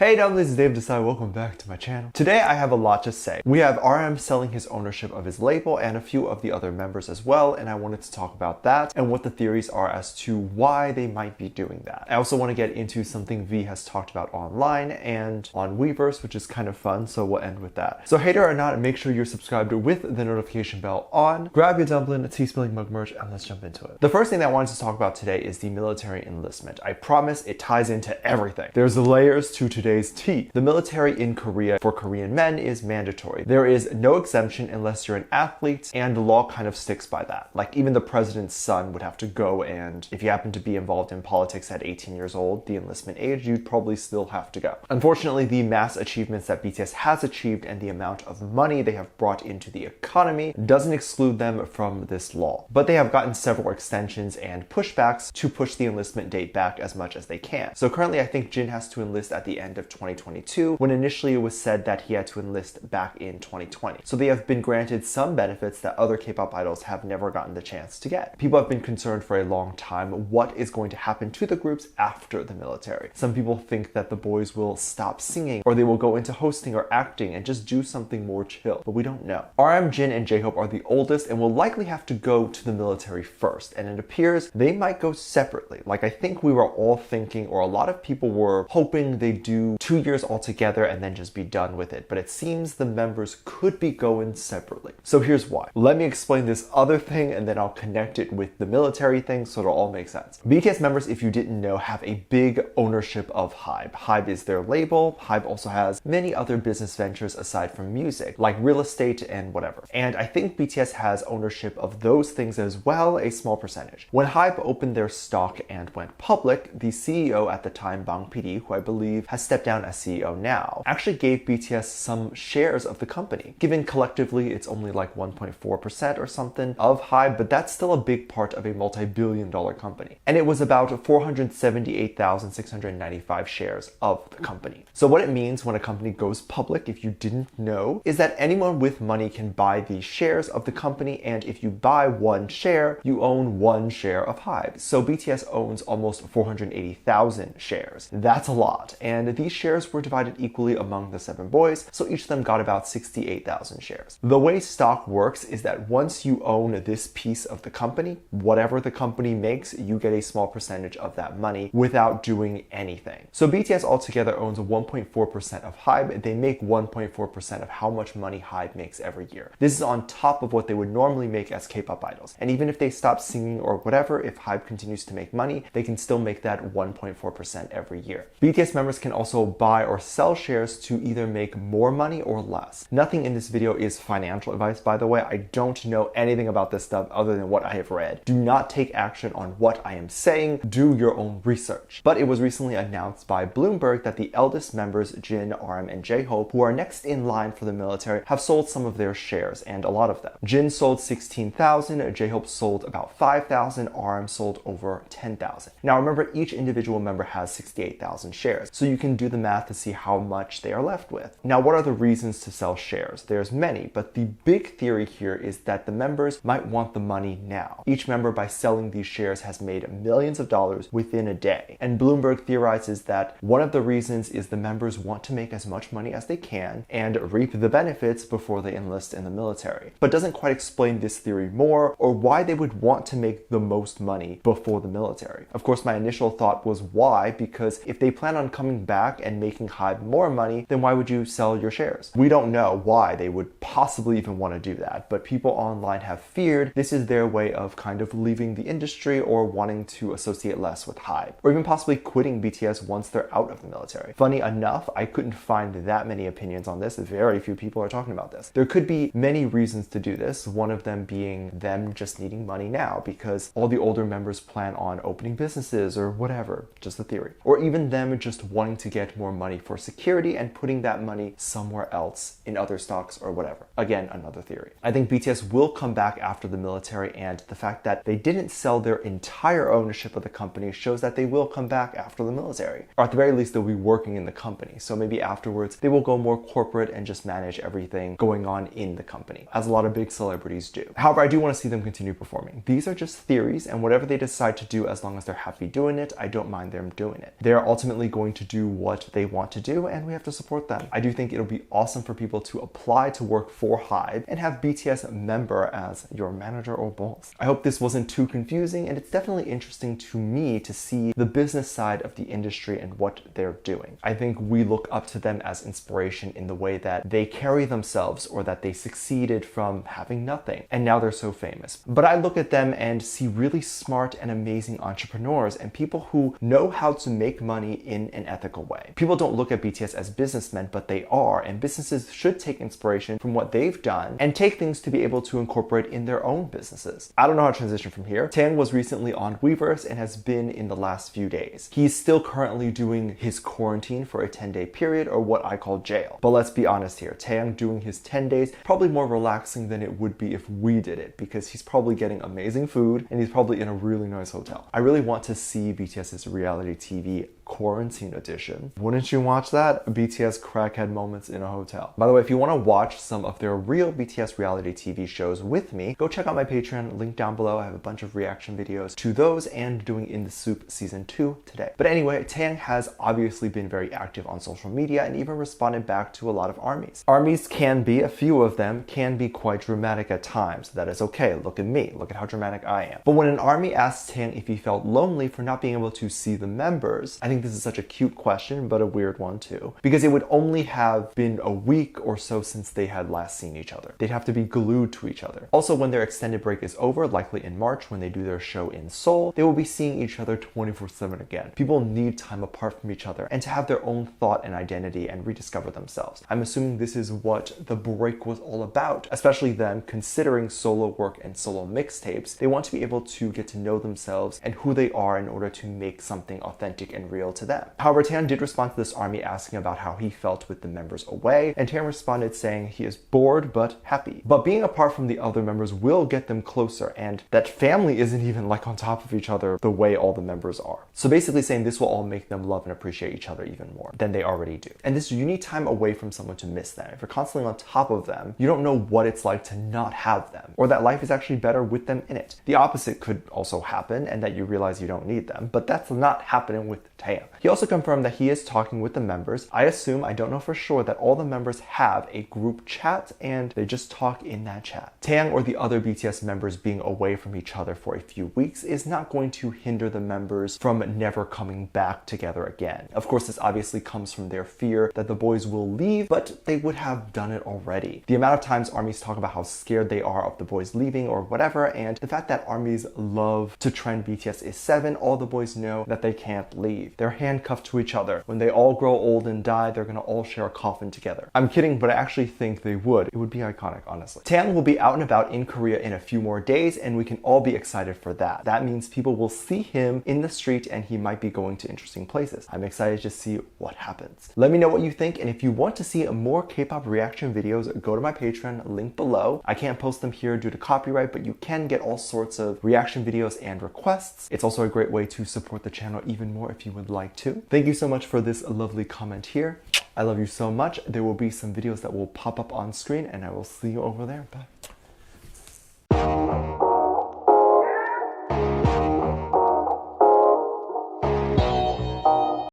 Hey dumplings, it's Dave Desai. Welcome back to my channel. Today I have a lot to say. We have RM selling his ownership of his label and a few of the other members as well, and I wanted to talk about that and what the theories are as to why they might be doing that. I also want to get into something V has talked about online and on Weverse, which is kind of fun, so we'll end with that. So hater or not, make sure you're subscribed with the notification bell on. Grab your dumpling, tea spilling mug merch, and let's jump into it. The first thing that I wanted to talk about today is the military enlistment. I promise it ties into everything. There's layers to today's tea. The military in Korea for Korean men is mandatory. There is no exemption unless you're an athlete, and the law kind of sticks by that. Like even the president's son would have to go, and if you happen to be involved in politics at 18 years old, the enlistment age, you'd probably still have to go. Unfortunately, the mass achievements that BTS has achieved and the amount of money they have brought into the economy doesn't exclude them from this law. But they have gotten several extensions and pushbacks to push the enlistment date back as much as they can. So currently I think Jin has to enlist at the end of 2022, when initially it was said that he had to enlist back in 2020. So they have been granted some benefits that other K-pop idols have never gotten the chance to get. People have been concerned for a long time what is going to happen to the groups after the military. Some people think that the boys will stop singing, or they will go into hosting or acting and just do something more chill, but we don't know. RM, Jin, and JHope are the oldest and will likely have to go to the military first, and it appears they might go separately. Like I think we were all thinking, or a lot of people were hoping they do 2 years altogether and then just be done with it, but it seems the members could be going separately. So here's why. Let me explain this other thing and then I'll connect it with the military thing so it'll all make sense. BTS members, if you didn't know, have a big ownership of HYBE. HYBE is their label. HYBE also has many other business ventures aside from music, like real estate and whatever. And I think BTS has ownership of those things as well, a small percentage. When HYBE opened their stock and went public, the CEO at the time, Bang PD, who I believe has stepped down as CEO now, actually gave BTS some shares of the company. Given collectively it's only like 1.4% or something of HYBE, but that's still a big part of a multi-billion-dollar company. And it was about 478,695 shares of the company. So what it means when a company goes public, if you didn't know, is that anyone with money can buy these shares of the company, and if you buy one share, you own one share of HYBE. So BTS owns almost 480,000 shares. That's a lot. And these shares were divided equally among the 7 boys, so each of them got about 68,000 shares. The way stock works is that once you own this piece of the company, whatever the company makes, you get a small percentage of that money without doing anything. So BTS altogether owns 1.4% of HYBE. They make 1.4% of how much money HYBE makes every year. This is on top of what they would normally make as K-pop idols. And even if they stop singing or whatever, if HYBE continues to make money, they can still make that 1.4% every year. BTS members can also buy or sell shares to either make more money or less. Nothing in this video is financial advice, by the way. I don't know anything about this stuff other than what I have read. Do not take action on what I am saying. Do your own research. But it was recently announced by Bloomberg that the eldest members, Jin, RM, and JHope, who are next in line for the military, have sold some of their shares, and a lot of them. Jin sold 16,000, JHope sold about 5,000, RM sold over 10,000. Now remember, each individual member has 68,000 shares, so you can do the math to see how much they are left with. Now, what are the reasons to sell shares? There's many, but the big theory here is that the members might want the money now. Each member, by selling these shares, has made millions of dollars within a day. And Bloomberg theorizes that one of the reasons is the members want to make as much money as they can and reap the benefits before they enlist in the military. But doesn't quite explain this theory more, or why they would want to make the most money before the military. Of course, my initial thought was why, because if they plan on coming back and making HYBE more money, then why would you sell your shares? We don't know why they would possibly even want to do that, but people online have feared this is their way of kind of leaving the industry or wanting to associate less with HYBE, or even possibly quitting BTS once they're out of the military. Funny enough, I couldn't find that many opinions on this. Very few people are talking about this. There could be many reasons to do this, one of them being them just needing money now because all the older members plan on opening businesses or whatever, just a theory. Or even them just wanting to get more money for security and putting that money somewhere else in other stocks or whatever. Again, another theory. I think BTS will come back after the military, and the fact that they didn't sell their entire ownership of the company shows that they will come back after the military. Or at the very least, they'll be working in the company. So maybe afterwards, they will go more corporate and just manage everything going on in the company, as a lot of big celebrities do. However, I do want to see them continue performing. These are just theories, and whatever they decide to do, as long as they're happy doing it, I don't mind them doing it. They're ultimately going to do what what they want to do, and we have to support them. I do think it'll be awesome for people to apply to work for HYBE and have BTS member as your manager or boss. I hope this wasn't too confusing, and it's definitely interesting to me to see the business side of the industry and what they're doing. I think we look up to them as inspiration in the way that they carry themselves, or that they succeeded from having nothing and now they're so famous. But I look at them and see really smart and amazing entrepreneurs and people who know how to make money in an ethical way. People don't look at BTS as businessmen, but they are, and businesses should take inspiration from what they've done and take things to be able to incorporate in their own businesses. I don't know how to transition from here. Taeyang was recently on Weverse and has been in the last few days. He's still currently doing his quarantine for a 10-day period, or what I call jail. But let's be honest here, Taeyang doing his 10 days probably more relaxing than it would be if we did it, because he's probably getting amazing food and he's probably in a really nice hotel. I really want to see BTS's reality TV quarantine edition. Wouldn't you watch that? BTS crackhead moments in a hotel. By the way, if you want to watch some of their real BTS reality TV shows with me, go check out my Patreon, link down below. I have a bunch of reaction videos to those and doing In the Soup season 2 today. But anyway, Taeyang has obviously been very active on social media and even responded back to a lot of armies. Armies can be, a few of them, can be quite dramatic at times. That is okay. Look at me. Look at how dramatic I am. But when an army asked Taeyang if he felt lonely for not being able to see the members, I think this is such a cute question, but a weird one too, because it would only have been a week or so since they had last seen each other. They'd have to be glued to each other. Also, when their extended break is over, likely in March when they do their show in Seoul, they will be seeing each other 24/7 again. People need time apart from each other and to have their own thought and identity and rediscover themselves. I'm assuming this is what the break was all about, especially them considering solo work and solo mixtapes. They want to be able to get to know themselves and who they are in order to make something authentic and real to them. However, Taeyang did respond to this army asking about how he felt with the members away, and Taeyang responded saying he is bored but happy. But being apart from the other members will get them closer, and that family isn't even like on top of each other the way all the members are. So basically saying this will all make them love and appreciate each other even more than they already do. And this, you need time away from someone to miss them. If you're constantly on top of them, you don't know what it's like to not have them, or that life is actually better with them in it. The opposite could also happen, and that you realize you don't need them, but that's not happening with Taeyang. He also confirmed that he is talking with the members. I assume, I don't know for sure, that all the members have a group chat and they just talk in that chat. Taeyang or the other BTS members being away from each other for a few weeks is not going to hinder the members from never coming back together again. Of course, this obviously comes from their fear that the boys will leave, but they would have done it already. The amount of times armies talk about how scared they are of the boys leaving or whatever, and the fact that armies love to trend BTS is 7, all the boys know that they can't leave. They're handcuffed to each other. When they all grow old and die, they're gonna all share a coffin together. I'm kidding, but I actually think they would. It would be iconic, honestly. Taeyang will be out and about in Korea in a few more days, and we can all be excited for that. That means people will see him in the street and he might be going to interesting places. I'm excited to see what happens. Let me know what you think, and if you want to see more K-pop reaction videos, go to my Patreon, link below. I can't post them here due to copyright, but you can get all sorts of reaction videos and requests. It's also a great way to support the channel even more if you would like to. Thank you so much for this lovely comment here. I love you so much. There will be some videos that will pop up on screen, and I will see you over there. Bye.